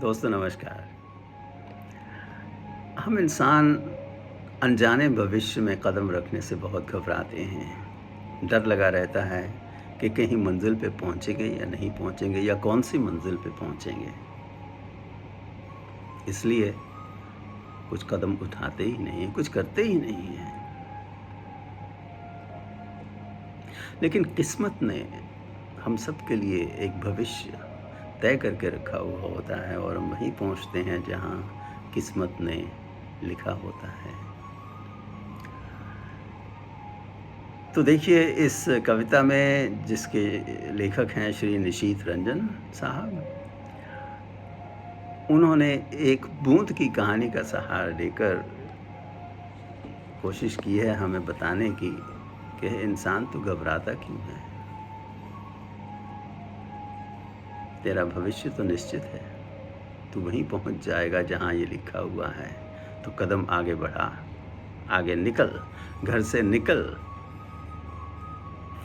दोस्तों नमस्कार। हम इंसान अनजाने भविष्य में कदम रखने से बहुत घबराते हैं। डर लगा रहता है कि कहीं मंजिल पे पहुँचेंगे या नहीं पहुँचेंगे या कौन-सी मंजिल पे पहुँचेंगे। इसलिए कुछ कदम उठाते ही नहीं हैं, कुछ करते ही नहीं हैं। लेकिन किस्मत ने हम सब के लिए एक भविष्य तय करके रखा हुआ होता है और हम वहीं पहुँचते हैं जहाँ किस्मत ने लिखा होता है। तो देखिए इस कविता में जिसके लेखक हैं श्री निशीथ रंजन साहब, उन्होंने एक बूँद की कहानी का सहारा लेकर कोशिश की है हमें बताने की कि इंसान तू घबराता क्यों है? तेरा भविष्य तो निश्चित है, तू वहीं पहुँच जाएगा जहाँ ये लिखा हुआ है। तो कदम आगे बढ़ा, आगे निकल, घर से निकल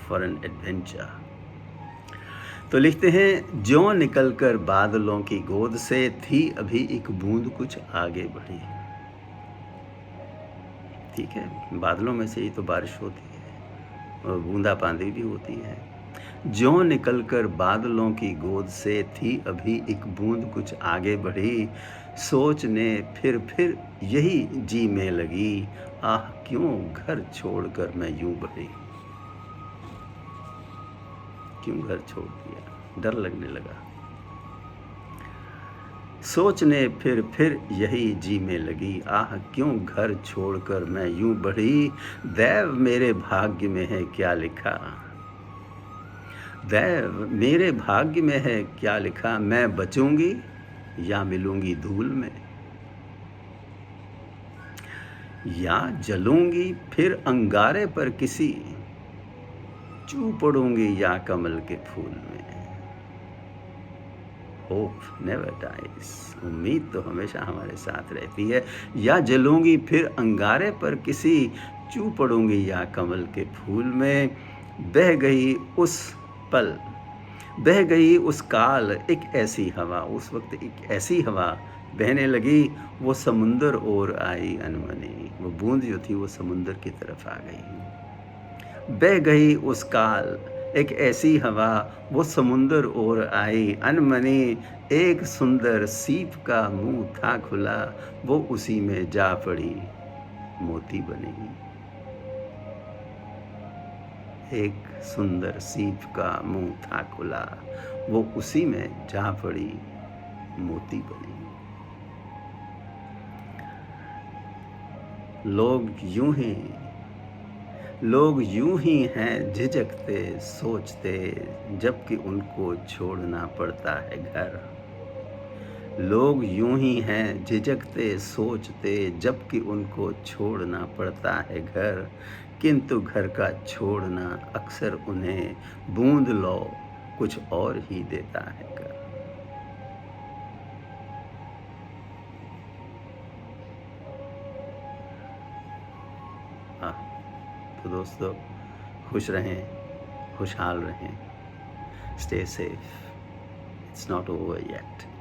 फॉर एन एडवेंचर। तो लिखते हैं, ज्यों निकलकर बादलों की गोद से थी अभी एक बूंद कुछ आगे बढ़ी। ठीक है, बादलों में से ही तो बारिश होती है और बूंदाबांदी भी होती है। ज्यों निकलकर बादलों की गोद से थी अभी एक बूंद कुछ आगे बढ़ी, सोच ने फिर यही जी में लगी, आह क्यों घर छोड़कर मैं यूं बढ़ी। क्यों घर छोड़ दिया, डर लगने लगा। सोच ने फिर यही जी में लगी, आह क्यों घर छोड़कर मैं यूं बढ़ी। दैव मेरे भाग्य में है क्या लिखा, दैव मेरे भाग्य में है क्या लिखा, मैं बचूंगी या मिलूंगी धूल में, या जलूंगी फिर अंगारे पर किसी, चू पड़ूंगी या कमल के फूल में। होप नेवर डाइज, उम्मीद तो हमेशा हमारे साथ रहती है। या जलूंगी फिर अंगारे पर किसी, चू पड़ूंगी या कमल के फूल में। बह गई उस पल, बह गई उस काल एक ऐसी हवा, उस वक्त एक ऐसी हवा बहने लगी, वो समुंदर ओर आई अनमनी। वो बूंद जो थी वो समुंदर की तरफ आ गई। बह गई उस काल एक ऐसी हवा, वो समुंदर ओर आई अनमनी। एक सुंदर सीप का मुंह था खुला, वो उसी में जा पड़ी मोती बनी। एक सुंदर सीप का मुंह था खुला, वो उसी में जा पड़ी मोती बनी। लोग यूं ही लोग यूं ही हैं झिझकते सोचते, जबकि उनको छोड़ना पड़ता है घर। लोग यूं ही हैं झिझकते सोचते, जबकि उनको छोड़ना पड़ता है घर। किंतु घर का छोड़ना अक्सर उन्हें बूंद लो कुछ और ही देता है कर। हाँ, तो दोस्तों खुश रहें, खुशहाल रहें, stay safe, it's not over yet.